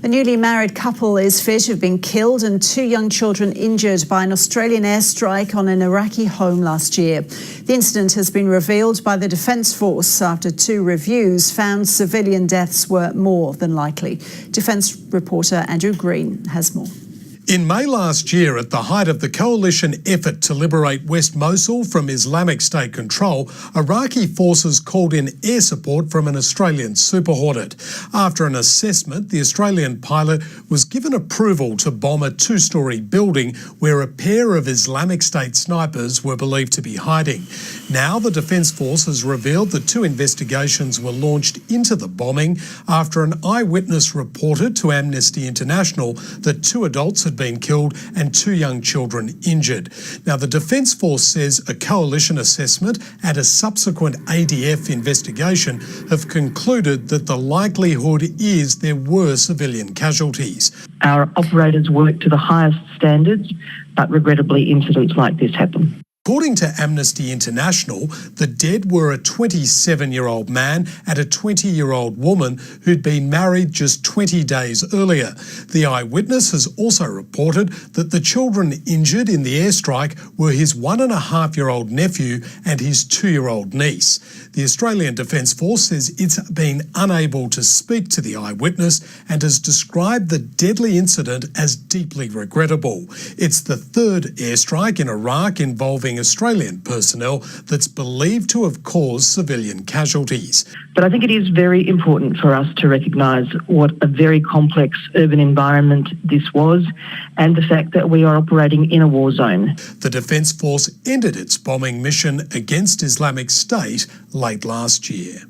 A newly married couple is feared to have been killed and 2 young children injured by an Australian airstrike on an Iraqi home last year. The incident has been revealed by the Defence Force after 2 reviews found civilian deaths were more than likely. Defence reporter Andrew Green has more. In May last year, at the height of the coalition effort to liberate West Mosul from Islamic State control, Iraqi forces called in air support from an Australian Super Hornet. After an assessment, the Australian pilot was given approval to bomb a 2-storey building where a pair of Islamic State snipers were believed to be hiding. Now the Defence Force has revealed that 2 investigations were launched into the bombing after an eyewitness reported to Amnesty International that 2 adults had been killed and 2 young children injured. Now, the Defence Force says a coalition assessment and a subsequent ADF investigation have concluded that the likelihood is there were civilian casualties. Our operators work to the highest standards, but regrettably incidents like this happen. According to Amnesty International, the dead were a 27-year-old man and a 20-year-old woman who'd been married just 20 days earlier. The eyewitness has also reported that the children injured in the airstrike were his 1.5-year-old nephew and his 2-year-old niece. The Australian Defence Force says it's been unable to speak to the eyewitness and has described the deadly incident as deeply regrettable. It's the 3rd airstrike in Iraq involving Australian personnel that's believed to have caused civilian casualties. But I think it is very important for us to recognise what a very complex urban environment this was and the fact that we are operating in a war zone. The Defence Force ended its bombing mission against Islamic State late last year.